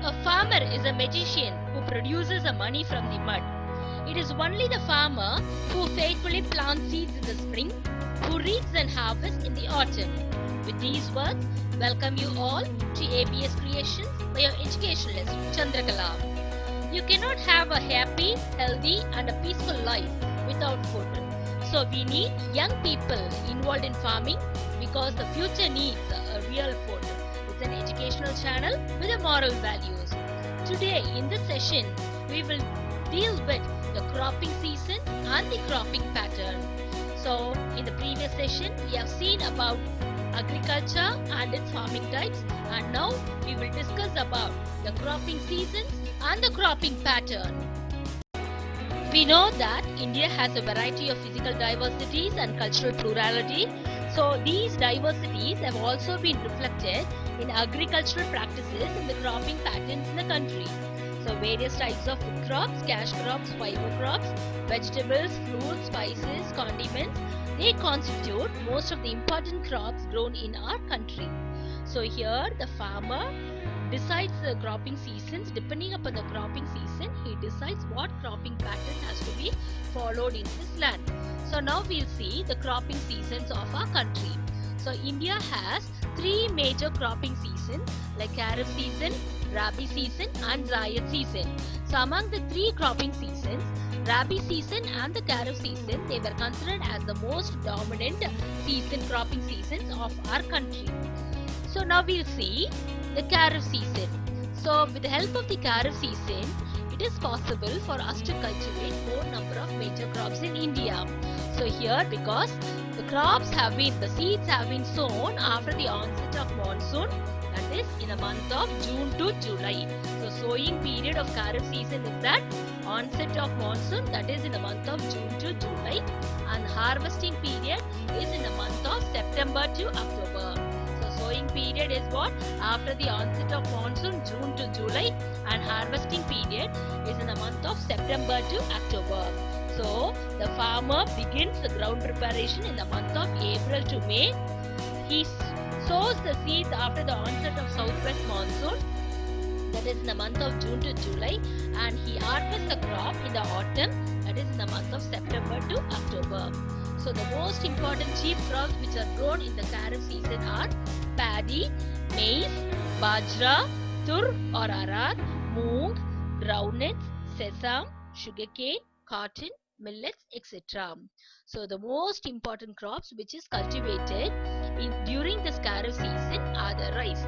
A farmer is a magician who produces the money from the mud. It is only the farmer who faithfully plants seeds in the spring, who reaps and harvests in the autumn. With these words, welcome you all to ABS Creations by your educationalist Chandrakala. You cannot have a happy, healthy and a peaceful life without food. So we need young people involved in farming because the future needs a real food. It's an educational channel with a moral values. Today in this session, we will deal with the cropping season and the cropping pattern. So in the previous session, we have seen about agriculture and its farming types, and now we will discuss about the cropping seasons and the cropping pattern. We know that India has a variety of physical diversities and cultural plurality. So these diversities have also been reflected in agricultural practices and the cropping patterns in the country. So various types of food crops, cash crops, fiber crops, vegetables, fruits, spices, condiments, they constitute most of the important crops grown in our country. So here the farmer decides the cropping seasons. Depending upon the cropping season, he decides what cropping pattern has to be followed in his land. So now we'll see the cropping seasons of our country. So India has three major cropping seasons like Kharif season, Rabi season and Zaid season. So among the three cropping seasons, Rabi season and the Kharif season, they were considered as the most dominant cropping seasons of our country. So now we'll see the Kharif season. So with the help of the Kharif season, it is possible for us to cultivate more number of major crops in India. So here, because the seeds have been sown after the onset of monsoon, that is in the month of June to July. So sowing period of Kharif season is that onset of monsoon, that is in the month of June to July, and harvesting period is in the month of September to October. Sowing period is what? After the onset of monsoon, June to July, and harvesting period is in the month of September to October. So the farmer begins the ground preparation in the month of April to May. He sows the seeds after the onset of southwest monsoon, that is in the month of June to July, and he harvests the crop in the autumn, that is in the month of September to October. So the most important chief crops which are grown in the Kharif season are paddy, maize, bajra, tur or arad, moong, groundnuts, sesame, sugarcane, cotton, millets, etc. So the most important crops which is cultivated during this Kharif season are the rice.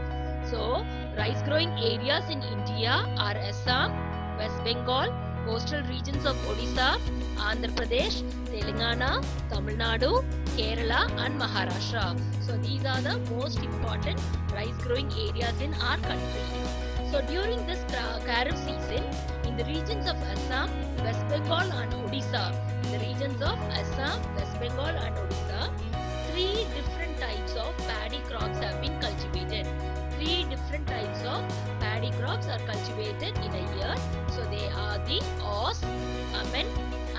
So rice growing areas in India are Assam, West Bengal, coastal regions of Odisha, Andhra Pradesh, Telangana, Tamil Nadu, Kerala and Maharashtra. So these are the most important rice growing areas in our country. So during this Kharif season, in the regions of Assam, West Bengal and Odisha, three different types of paddy crops have been cultivated. Three different types of paddy crops are cultivated in a year. So they are the Os, Aman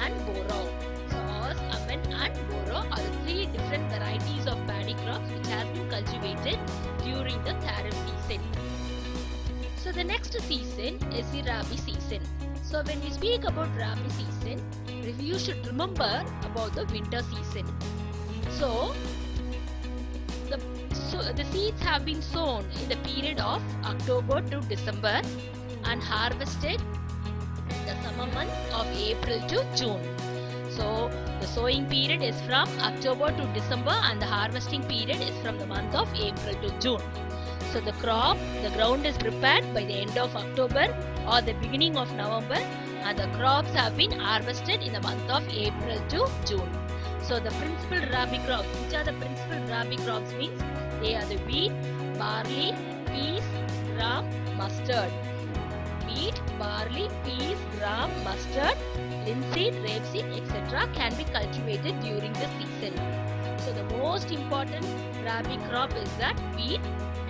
and Boro. So Os, Aman and Boro are the three different varieties of paddy crops which has been cultivated during the Kharif season. So the next season is the Rabi season. So when we speak about Rabi season, you should remember about the winter season. So the seeds have been sown in the period of October to December and harvested in the summer months of April to June. So the sowing period is from October to December and the harvesting period is from the month of April to June. So the ground is prepared by the end of October or the beginning of November, and the crops have been harvested in the month of April to June. So the principal Rabi crops, which are the principal Rabi crops means they are the wheat, barley, peas, gram, mustard. Wheat, barley, peas, gram, mustard, linseed, rapeseed, etc. can be cultivated during the season. So the most important Rabi crop is that wheat.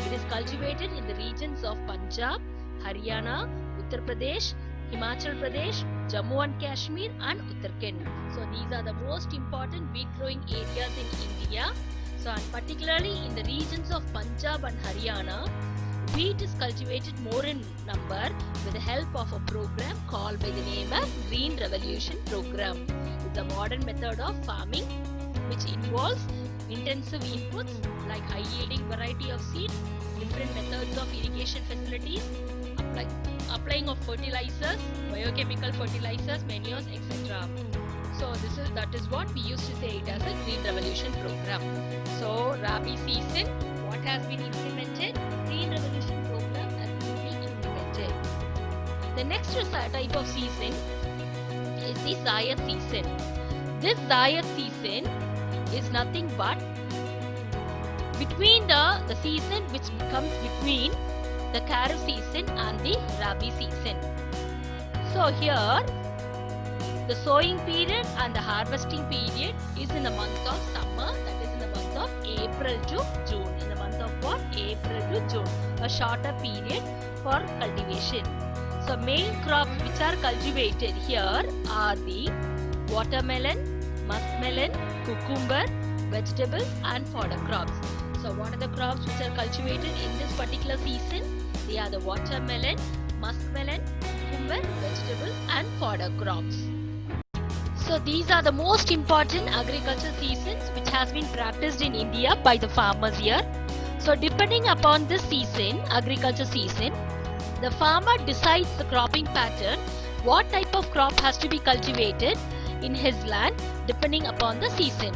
It is cultivated in the regions of Punjab, Haryana, Uttar Pradesh, Himachal Pradesh, Jammu and Kashmir and Uttarakhand. So these are the most important wheat growing areas in India. So and particularly in the regions of Punjab and Haryana, wheat is cultivated more in number with the help of a program called by the name of Green Revolution Program. It's a modern method of farming which involves intensive inputs like high yielding variety of seeds, different methods of irrigation facilities, applying of fertilizers, biochemical fertilizers, manures, etc. So that is what we used to say it as a Green Revolution Program. So Rabi season, what has been implemented? Green Revolution Program has been implemented. The next type of season is the Zaid season. This Zaid season is nothing but between the season which comes between the Kharif season and the Rabi season. So here the sowing period and the harvesting period is in the month of summer, that is in the month of April to June. In the month of what? April to June. A shorter period for cultivation. So main crops which are cultivated here are the watermelon, muskmelon, cucumber, vegetables and fodder crops. So what are the crops which are cultivated in this particular season? They are the watermelon, muskmelon, cucumber, vegetables and fodder crops. So these are the most important agriculture seasons which has been practiced in India by the farmers here. So depending upon this season, agriculture season, the farmer decides the cropping pattern, what type of crop has to be cultivated in his land depending upon the season.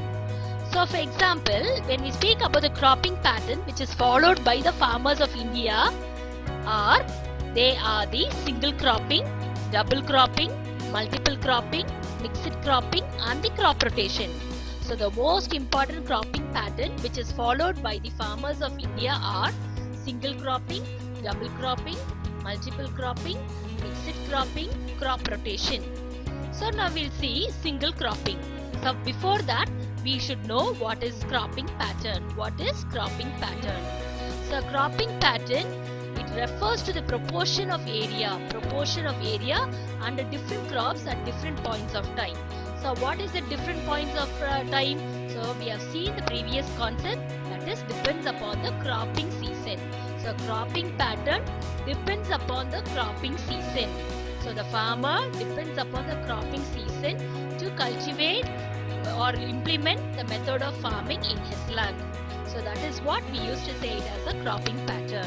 So for example, when we speak about the cropping pattern which is followed by the farmers of India they are the single cropping, double cropping, multiple cropping, mixed cropping and the crop rotation. So the most important cropping pattern which is followed by the farmers of India are single cropping, double cropping, multiple cropping, mixed cropping, crop rotation. So now we'll see single cropping. So before that we should know what is cropping pattern. What is cropping pattern? So cropping pattern, it refers to the proportion of area under different crops at different points of time. So what is the different points of time? So we have seen the previous concept, that is depends upon the cropping season. So cropping pattern depends upon the cropping season. So the farmer depends upon the cropping season to cultivate or implement the method of farming in his land. So that is what we used to say it as a cropping pattern.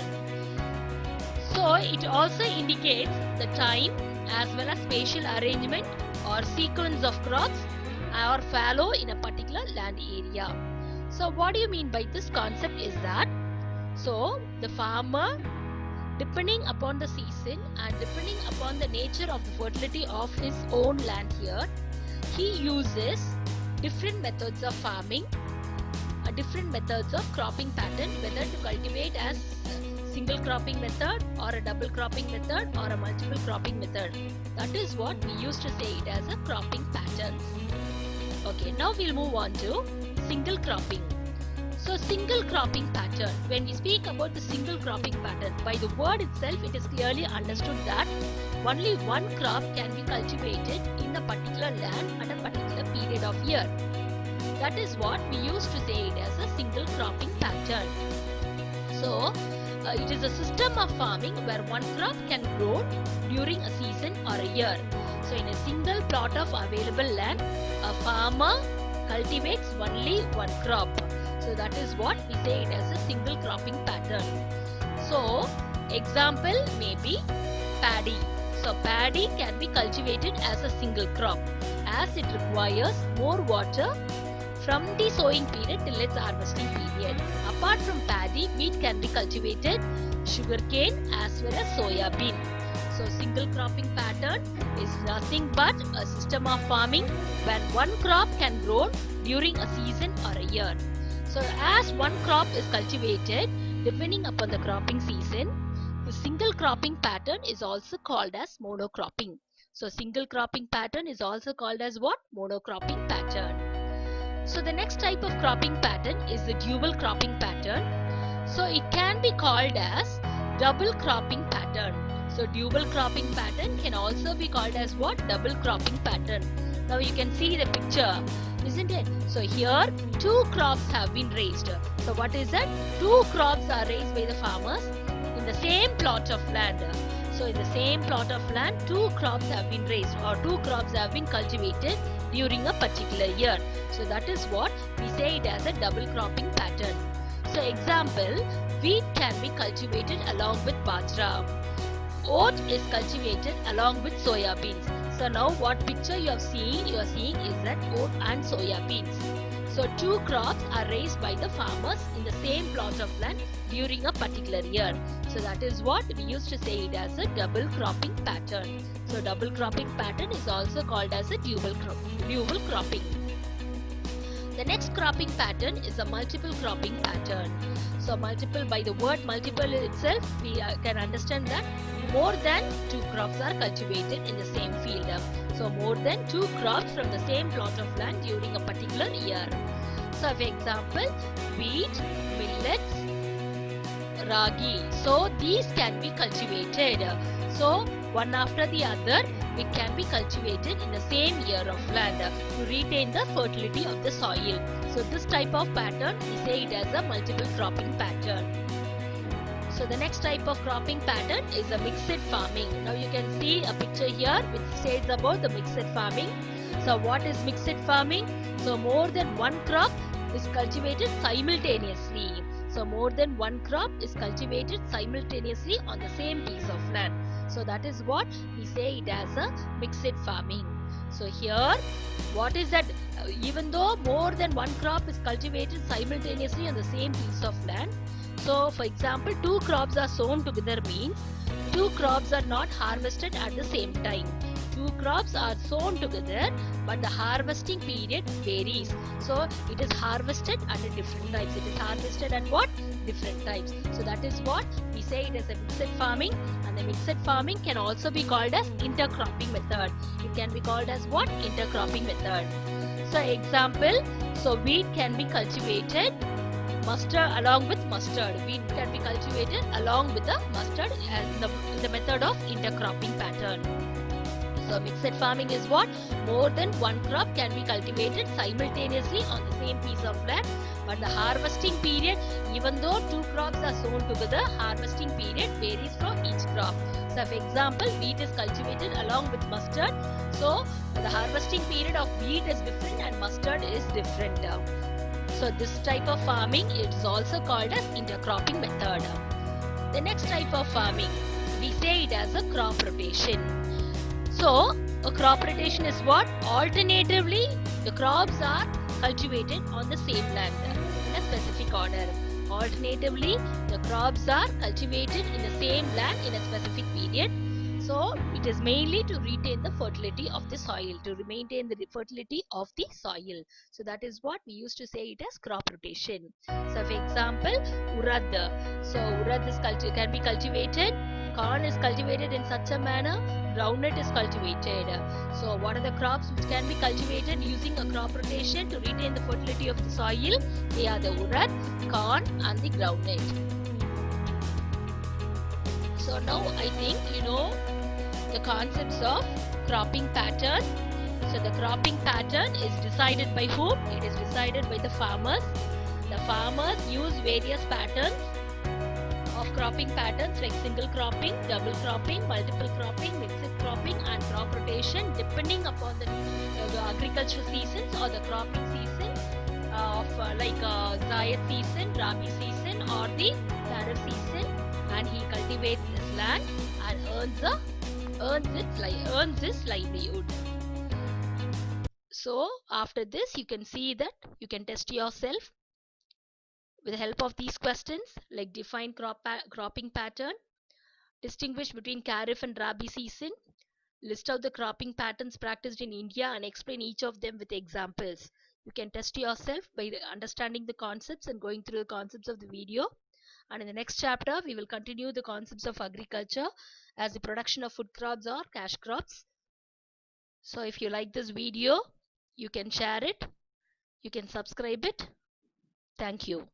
So it also indicates the time as well as spatial arrangement or sequence of crops or fallow in a particular land area. So what do you mean by this concept is that, so the farmer, depending upon the season and depending upon the nature of the fertility of his own land here, he uses different methods of farming, different methods of cropping pattern, whether to cultivate as single cropping method or a double cropping method or a multiple cropping method. That is what we used to say it as a cropping pattern. Okay, now we'll move on to single cropping. So single cropping pattern, when we speak about the single cropping pattern, by the word itself it is clearly understood that only one crop can be cultivated in a particular land at a particular period of year. That is what we used to say it as a single cropping pattern. So it is a system of farming where one crop can grow during a season or a year. So in a single plot of available land, a farmer cultivates only one crop. So that is what we say it as a single cropping pattern. So example may be paddy. So paddy can be cultivated as a single crop as it requires more water from the sowing period till its harvesting period. Apart from paddy, wheat can be cultivated, sugarcane as well as soya bean. So single cropping pattern is nothing but a system of farming where one crop can grow during a season or a year. So as one crop is cultivated depending upon the cropping season, the single cropping pattern is also called as monocropping. So single cropping pattern is also called as what? Monocropping pattern. So the next type of cropping pattern is the dual cropping pattern. So it can be called as double cropping pattern. So dual cropping pattern can also be called as what? Double cropping pattern. Now you can see the picture, isn't it? So here two crops have been raised. So what is that? Two crops are raised by the farmers. in the same plot of land. So in the same plot of land, two crops have been raised or two crops have been cultivated during a particular year. So that is what we say it as a double cropping pattern. So example, wheat can be cultivated along with bajra. Oat is cultivated along with soya beans. So now what picture you are seeing is that oat and soya beans. So two crops are raised by the farmers in the same plot of land during a particular year. So that is what we used to say it as a double cropping pattern. So double cropping pattern is also called as a dual cropping. The next cropping pattern is a multiple cropping pattern. So multiple, by the word multiple itself, we can understand that more than two crops are cultivated in the same field. So more than two crops from the same plot of land during a particular year. So for example, wheat, millets, ragi. So these can be cultivated. So one after the other, it can be cultivated in the same year of land to retain the fertility of the soil. So this type of pattern, we say it as a multiple cropping pattern. So the next type of cropping pattern is a mixed farming. Now you can see a picture here which says about the mixed farming. So what is mixed farming? So more than one crop is cultivated simultaneously. So more than one crop is cultivated simultaneously on the same piece of land. So that is what we say it as a mixed farming. So here, what is that? Even though more than one crop is cultivated simultaneously on the same piece of land. So for example, two crops are sown together means two crops are not harvested at the same time. Two crops are sown together, but the harvesting period varies. So it is harvested at different times. It is harvested at what? Different times. So that is what we say it as a mixed farming. And the mixed farming can also be called as intercropping method. It can be called as what? Intercropping method. So example, so wheat can be cultivated along with mustard. Wheat can be cultivated along with the mustard as the method of intercropping pattern. So mixed farming is what? More than one crop can be cultivated simultaneously on the same piece of land, but the harvesting period, even though two crops are sown together, harvesting period varies from each crop. So for example, wheat is cultivated along with mustard. So the harvesting period of wheat is different and mustard is different. So this type of farming is also called as intercropping method. The next type of farming, we say it as a crop rotation. So a crop rotation is what? Alternatively, the crops are cultivated on the same land in a specific order. Alternatively, the crops are cultivated in the same land in a specific period. So it is mainly to retain the fertility of the soil, to maintain the fertility of the soil. So that is what we used to say it as crop rotation. So for example, urad. So urad can be cultivated. Corn is cultivated in such a manner. Groundnut is cultivated. So what are the crops which can be cultivated using a crop rotation to retain the fertility of the soil? They are the urad, corn and the groundnut. So now I think you know the concepts of cropping pattern. So the cropping pattern is decided by whom? It is decided by the farmers. The farmers use various patterns of cropping patterns like single cropping, double cropping, multiple cropping, mixed cropping and crop rotation depending upon the agricultural seasons or the cropping season of Zayat season, Rabi season or the Kharif season, and he cultivates his land and earns his livelihood. So after this you can see that you can test yourself with the help of these questions like define cropping pattern, distinguish between Kharif and Rabi season, list out the cropping patterns practiced in India and explain each of them with examples. You can test yourself by understanding the concepts and going through the concepts of the video. And in the next chapter, we will continue the concepts of agriculture as the production of food crops or cash crops. So if you like this video, you can share it, you can subscribe it. Thank you.